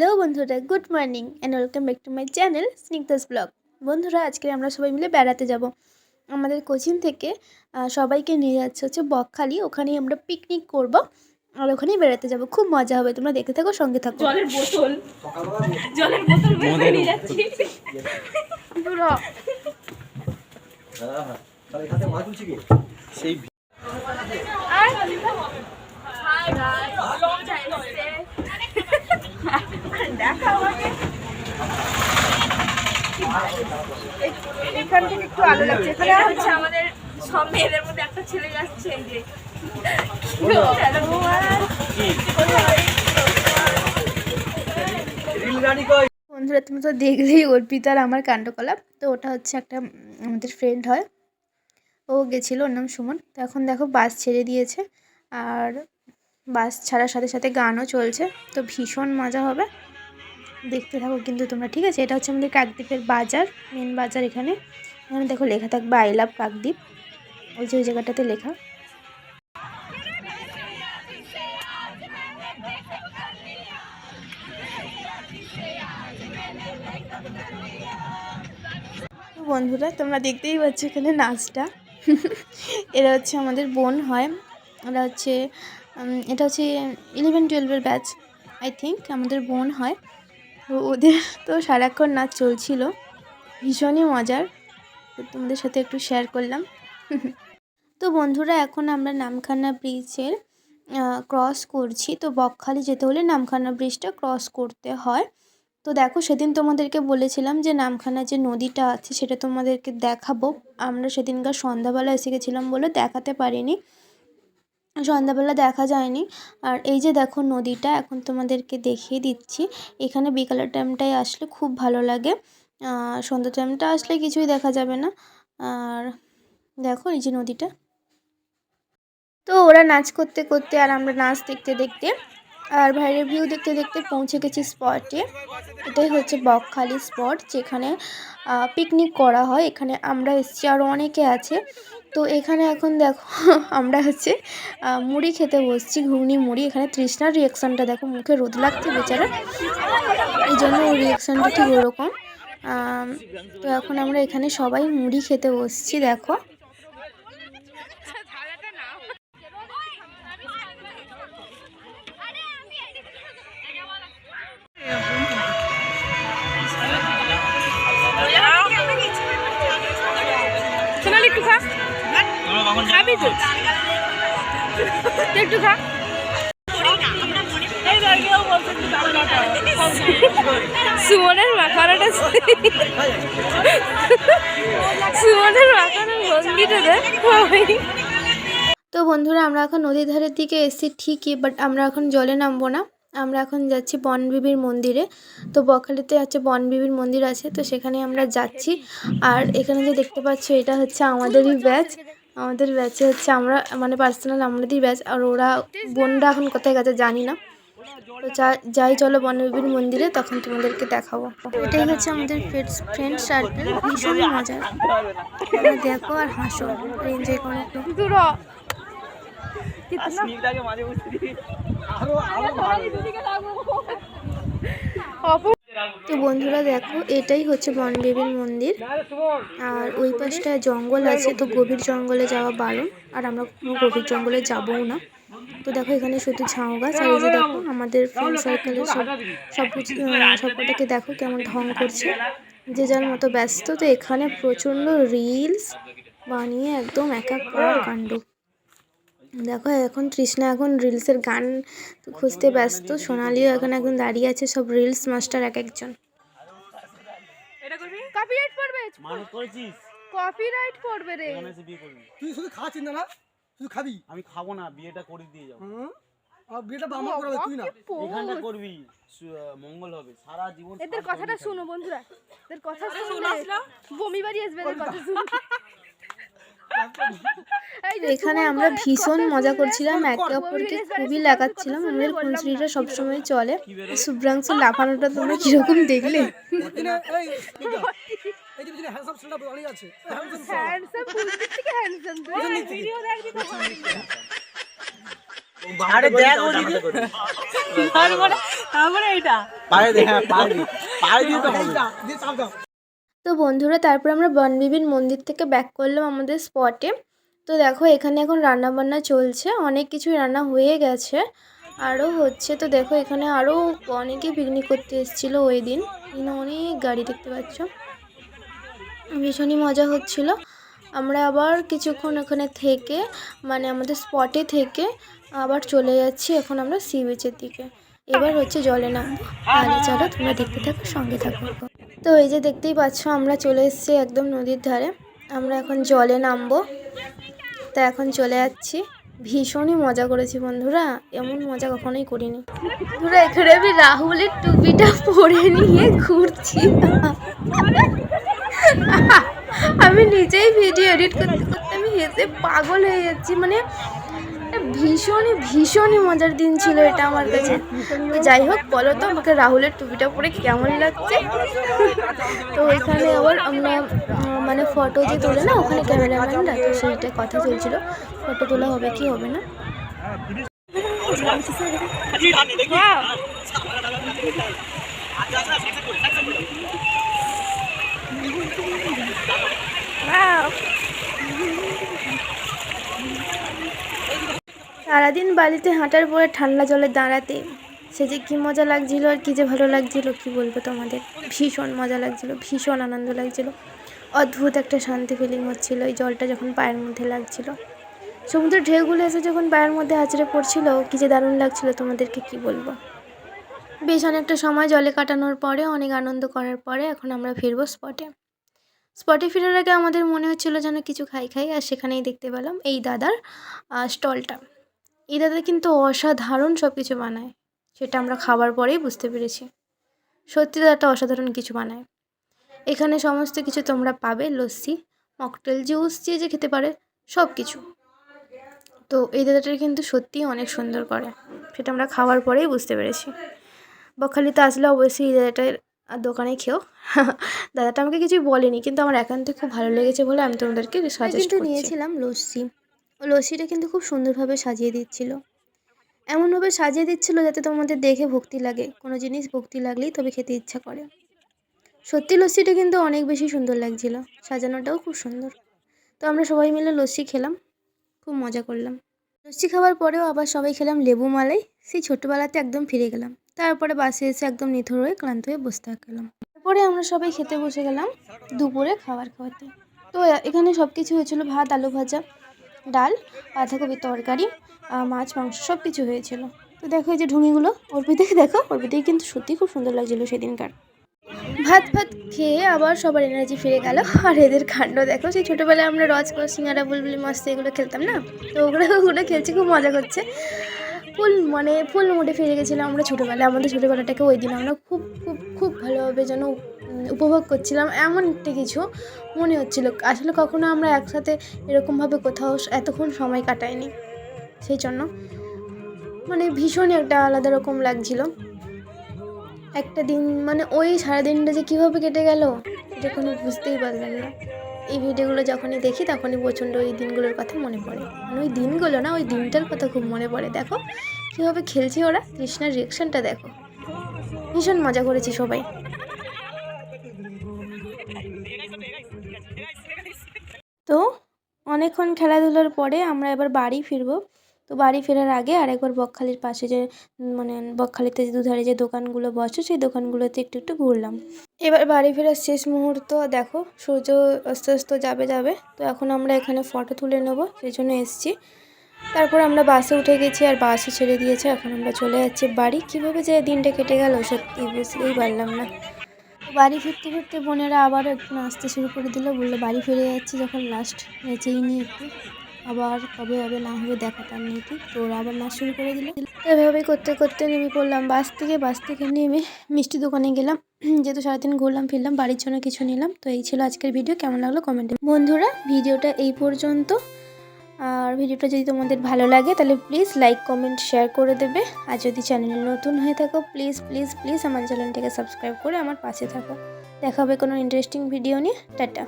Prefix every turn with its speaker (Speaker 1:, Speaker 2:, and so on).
Speaker 1: Hello বন্ধুরা, good morning and welcome back to my channel Snigdha's blog. বন্ধুরা, আজকে আমরা সবাই মিলে বেড়াতে যাব। আমাদের কোচিং থেকে সবাইকে নিয়ে যাচ্ছে হচ্ছে বকখালি। ওখানেই আমরা পিকনিক করব আর ওখানেই বেড়াতে যাব। খুব মজা হবে, তোমরা দেখতে থাকো, সঙ্গে থাকো।
Speaker 2: জলের বোতল নিয়ে যাচ্ছি।
Speaker 1: এখান থেকে একটু আলো লাগছে।
Speaker 2: এখানে হচ্ছে আমাদের সব মেয়েদের মধ্যে একটা ছেলে যাচ্ছে। এই যে
Speaker 1: বন্ধুরা, তুমি তো দেখলেই অর্পিতার আমার কাণ্ডকলাপ। তো ওটা হচ্ছে একটা আমাদের ফ্রেন্ড হয়, ও গেছিলো, ওর নাম সুমন। তো এখন দেখো বাস ছেড়ে দিয়েছে, আর বাস ছাড়ার সাথে সাথে গানও চলছে। তো ভীষণ মজা হবে, দেখতে থাকো কিন্তু তোমরা, ঠিক আছে? এটা হচ্ছে আমাদের কাকদ্বীপের বাজার, মেন বাজার। এখানে এখানে দেখো লেখা থাকবে আই লাভ কাকদ্বীপ, ওই যে ওই জায়গাটাতে লেখা। বন্ধুরা, তোমরা দেখতেই পাচ্ছ এখানে নাচটা। এরা হচ্ছে আমাদের বোন হয়, এটা হচ্ছে 11-12 ব্যাচ, আই থিঙ্ক আমাদের বোন হয়। তো ওদের তো সারাক্ষণ নাচ চলছিল, ভীষণই মজার। তো তোমাদের সাথে একটু শেয়ার করলাম। তো বন্ধুরা, এখন আমরা নামখানা ব্রিজের ক্রস করছি। তো বকখালি যেতে হলে নামখানা ব্রিজটা ক্রস করতে হয়। তো দেখো, সেদিন তোমাদেরকে বলেছিলাম যে নামখানা যে নদীটা আছে সেটা তোমাদেরকে দেখাবো। আমরা সেদিনকার সন্ধ্যাবেলা এসে গেছিলাম বলে দেখাতে পারিনি, সন্ধ্যাবেলা দেখা যায়নি। আর এই যে দেখো নদীটা, এখন তোমাদেরকে দেখিয়ে দিচ্ছি। এখানে বিকালের টাইমটায় আসলে খুব ভালো লাগে, সন্ধ্যা টাইমটা আসলে কিছুই দেখা যাবে না। আর দেখো এই যে নদীটা। তো ওরা নাচ করতে করতে আর আমরা নাচ দেখতে দেখতে আর বাইরের ভিউ দেখতে দেখতে পৌঁছে গেছি স্পটে। এটাই হচ্ছে বকখালি স্পট, যেখানে পিকনিক করা হয়। এখানে আমরা এসেছি, আরও অনেকে আছে। তো এখানে এখন দেখো আমরা হচ্ছে মুড়ি খেতে বসছি, ঘুগনি মুড়ি। এখানে তৃষ্ণার রিয়াকশানটা দেখো, মুখে রোদ লাগছে বেচারা, এই জন্য ওর রিয়াকশানটা ঠিক ওরকম। তো এখন আমরা এখানে সবাই মুড়ি খেতে বসছি, দেখো।
Speaker 2: একটু খা, খাবি তো একটু খা। সুমনের মাখানোটা, সুমনের মাখানোর ভঙ্গিটা দেখ।
Speaker 1: তো বন্ধুরা, আমরা এখন নদীর ধারের দিকে এসেছি ঠিকই, বাট আমরা এখন জলে নামবো না। আমরা এখন যাচ্ছি বনবিবির মন্দিরে। তো বকখালিতে হচ্ছে বনবিবির মন্দির আছে, তো সেখানে আমরা যাচ্ছি। আর এখানে যে দেখতে পাচ্ছ, এটা হচ্ছে আমাদেরই ব্যাচ। আমাদের ব্যাচে হচ্ছে আমরা, মানে পার্সোনাল আমাদেরই ব্যাচ। আর ওরা বোনরা এখন কোথায় গেছে জানি না। তো যাই চলো বনবিবির মন্দিরে, তখন তোমাদেরকে দেখাবো। এটাই হচ্ছে আমাদের ফ্রেন্ড সার্কেল, ভীষণই মজার। দেখো আর হাসো, এনজয় করো। তো বন্ধুরা দেখো, এটাই হচ্ছে বনবিবির মন্দির। আর ওই পাশটায় জঙ্গল আছে, তো গভীর জঙ্গলে যাওয়া বারণ, আর আমরা কোনো গভীর জঙ্গলে যাবও না। তো দেখো এখানে শুধু ঝাউ গাছ। আর এই যে দেখো আমাদের ফ্রেন্ড সার্কেলের সবকটাকে দেখো কেমন ঢং করছে, যে যার মতো ব্যস্ত। তো এখানে প্রচণ্ড রিলস বানিয়ে একদম একাকার কাণ্ড। দেখো এখন তৃষ্ণা এখন রিলসের গান খুঁজতে ব্যস্ত, সোনালিও এখন একদম দাঁড়িয়ে আছে, সব রিলস মাস্টার এক একজন।
Speaker 2: কপিরাইট পড়বে, মানত করেছিস? কপিরাইট পড়বে রে।
Speaker 3: তুই শুধু খাওয়া চিন্তা না, শুধু খাবি।
Speaker 4: আমি খাবো না, বিয়েটা করে দিয়ে যাবো।
Speaker 3: আর বিয়েটা বাবা করবে, তুই না।
Speaker 4: এখানটা করবি, মঙ্গল হবে সারা জীবন।
Speaker 2: এদের কথাটা শুনো বন্ধুরা, এদের কথা শুনো, বমি বাড়ি আসবে এদের কথা শুনো।
Speaker 1: এখানে আমরা ভীষণ মজা করছিলাম, একে অপরকে খুবই লাগাচ্ছিলাম। আমাদের খুনসুটিটা সবসময় চলে। শুভ্রাংশুর লাফানোটা তোমরা কিরকম দেখলে?
Speaker 4: পায়ে দে, হ্যাঁ পায়ে দে, পায়ে দিয়ে তো হবে।
Speaker 3: দিয়ে চাপ দাও।
Speaker 1: তো বন্ধুরা তারপর আমরা বনবিবির মন্দির থেকে ব্যাক করলাম আমাদের স্পটে। তো দেখো এখানে এখন রান্না বান্না চলছে, অনেক কিছুই রান্না হয়ে গেছে, আরও হচ্ছে। তো দেখো এখানে আরও অনেকেই পিকনিক করতে এসেছিলো ওই দিন, এখানে অনেক গাড়ি দেখতে পাচ্ছ, ভীষণই মজা হচ্ছিল। আমরা আবার কিছুক্ষণ ওখানে থেকে মানে আমাদের স্পটে থেকে আবার চলে যাচ্ছি এখন আমরা সি বিচের দিকে। এবার হচ্ছে জলে নামবো, তাহলে চলো তোমরা দেখতে থাকো, সঙ্গে থাকো। তো এই যে দেখতেই পাচ্ছ আমরা চলে এসেছি একদম নদীর ধারে, আমরা এখন জলে নামবো, তা এখন চলে যাচ্ছি। ভীষণই মজা করেছি বন্ধুরা, এমন মজা কখনোই করিনি। বন্ধুরা এখানে আমি রাহুলের টুপিটা পরে নিয়ে ঘুরছি, আমি নিজেই ভিডিও এডিট করতে করতে আমি হেসে পাগল হয়ে যাচ্ছি। মানে ভীষণই মজার দিন ছিল এটা আমার কাছে। তো যাই হোক, বলো তো আমাকে রাহুলের টুপিটা পরে কেমন লাগছে। তো ওইখানে আবার আমরা মানে ফটো যে তোলে না ওখানে ক্যামেরাম্যানরা, তো সেইটা কথা চলছিল ফটো তোলা হবে কি হবে না। সারাদিন বালিতে হাঁটার পরে ঠান্ডা জলে দাঁড়াতে সে যে কী মজা লাগছিল আর কী যে ভালো লাগছিল কী বলবো তোমাদের। ভীষণ মজা লাগছিল, ভীষণ আনন্দ লাগছিল, অদ্ভুত একটা শান্তি ফিলিং হচ্ছিল এই জলটা যখন পায়ের মধ্যে লাগছিল। সমুদ্রের ঢেউগুলো এসে যখন পায়ের মধ্যে আছড়ে পড়ছিল কী যে দারুণ লাগছিল তোমাদেরকে কী বলবো। বেশ অনেকটা সময় জলে কাটানোর পরে অনেক আনন্দ করার পরে এখন আমরা ফিরবো স্পটে। স্পটে ফেরার আগে আমাদের মনে হচ্ছিল যেন কিছু খাই, আর সেখানেই দেখতে পেলাম এই দাদার স্টলটা। এই দাদা কিন্তু অসাধারণ সব কিছু বানায়, সেটা আমরা খাবার পরেই বুঝতে পেরেছি। সত্যি দাদাটা অসাধারণ কিছু বানায়। এখানে সমস্ত কিছু তোমরা পাবে, লস্যি, মকটেল, জুস, যে খেতে পারে সব কিছু। তো এই দাদাটার কিন্তু সত্যিই অনেক সুন্দর করে, সেটা আমরা খাওয়ার পরেই বুঝতে পেরেছি। বকখালিতে আসলে অবশ্যই এই দাদাটার দোকানে খেও। দাদাটা আমাকে কিছুই বলেনি, কিন্তু আমার একান্ত খুব ভালো লেগেছে বলে আমি তোমাদেরকে সাজেস্ট করছি। নিয়েছিলাম লস্যি, লস্যিটা কিন্তু খুব সুন্দরভাবে সাজিয়ে দিচ্ছিল, এমনভাবে সাজিয়ে দিচ্ছিল যাতে তোমাদের দেখে ভক্তি লাগে, কোনো জিনিস ভক্তি লাগলেই তবে খেতে ইচ্ছা করে। সত্যি লস্যিটা কিন্তু অনেক বেশি সুন্দর লাগছিল, সাজানোটাও খুব সুন্দর। তো আমরা সবাই মিলে লস্যি খেলাম, খুব মজা করলাম। লস্যি খাওয়ার পরেও আবার সবাই খেলাম লেবু মালাই, সেই ছোটোবেলাতে একদম ফিরে গেলাম। তারপরে বাসে এসে একদম নিথর হয়ে ক্লান্ত হয়ে বসে থাকলাম। তারপরে আমরা সবাই খেতে বসে গেলাম দুপুরে খাবার খাওয়াতে। তো এখানে সব কিছু হয়েছিল, ভাত, আলু ভাজা, ডাল, বাঁধাকপির তরকারি, মাছ, মাংস সব কিছু হয়েছিল। তো দেখো এই যে ঢুঙিগুলো, অর্পিতাকে দেখো, অর্পিতাকে কিন্তু সত্যি খুব সুন্দর লাগছিলো সেদিনকার। ভাত খেয়ে আবার সবার এনার্জি ফিরে গেল। আর এদের কাণ্ড দেখো, সেই ছোটোবেলায় আমরা রজকর, সিঙ্গারা, বুলবুলি, মস্ত এগুলো খেলতাম না, তো ওগুলো খেলছি, খুব মজা করছে। ফুল মুডে ফিরে গেছিলাম আমরা ছোটোবেলায়। আমাদের ছোটোবেলাটাকে ওই দিন আমরা খুব খুব খুব ভালোভাবে যেন উপভোগ করছিলাম, এমন একটা কিছু মনে হচ্ছিল। আসলে কখনো আমরা একসাথে এরকমভাবে কোথাও এতক্ষণ সময় কাটাইনি, সেই জন্য মানে ভীষণই একটা আলাদা রকম লাগছিল। একটা দিন মানে ওই সারাদিনটা যে কীভাবে কেটে গেল এটা কোনো বুঝতেই পারলাম না। এই ভিডিওগুলো যখনই দেখি তখনই প্রচণ্ড ওই দিনগুলোর কথা মনে পড়ে, মানে ওই দিনগুলো না, ওই দিনটার কথা খুব মনে পড়ে। দেখো কীভাবে খেলছে ওরা, কৃষ্ণার রিয়াকশানটা দেখো, ভীষণ মজা করেছি সবাই। তো অনেকক্ষণ খেলাধুলার পরে আমরা এবার বাড়ি ফিরবো। তো বাড়ি ফেরার আগে আরেকবার বকখালির পাশে যে মানে বকখালিতে দুধারে যে দোকানগুলো বসে সেই দোকানগুলোতে একটু ঘুরলাম। এবার বাড়ি ফেরার শেষ মুহূর্ত, দেখো সূর্য আস্তে আস্তে যাবে। তো এখন আমরা এখানে ফটো তুলে নেবো, সেই জন্য এসেছি। তারপর আমরা বাসে উঠে গেছি, আর বাসে ছেড়ে দিয়েছে, এখন আমরা চলে যাচ্ছি বাড়ি। কীভাবে যে দিনটা কেটে গেল সত্যি বুঝতেই পারলাম না। বাড়ি ফিরতে বোনেরা আবারও একটু নাচতে শুরু করে দিল, বললো বাড়ি ফিরে যাচ্ছি যখন লাস্ট নেচেই নি একটু, আবার কবে হবে না হবে দেখা তার নেই ঠিক। তো ওরা আবার নাচ শুরু করে দিল। এভাবে করতে নেমে পড়লাম বাস থেকে নেমে মিষ্টি দোকানে গেলাম, যেহেতু সারাদিন ঘুরলাম ফিরলাম, বাড়ির জন্য কিছু নিলাম। তো এই ছিল আজকের ভিডিও, কেমন লাগলো কমেন্টে। বন্ধুরা ভিডিওটা এই পর্যন্ত, আর ভিডিওটা যদি তোমাদের ভালো লাগে তাহলে প্লিজ লাইক, কমেন্ট, শেয়ার করে দেবে। আর যদি চ্যানেলে নতুন হয়ে থাকো প্লিজ আমার চ্যানেলটাকে সাবস্ক্রাইব করে আমার পাশে থাকো। দেখা হবে কোনো ইন্টারেস্টিং ভিডিও নিয়ে। টাটা।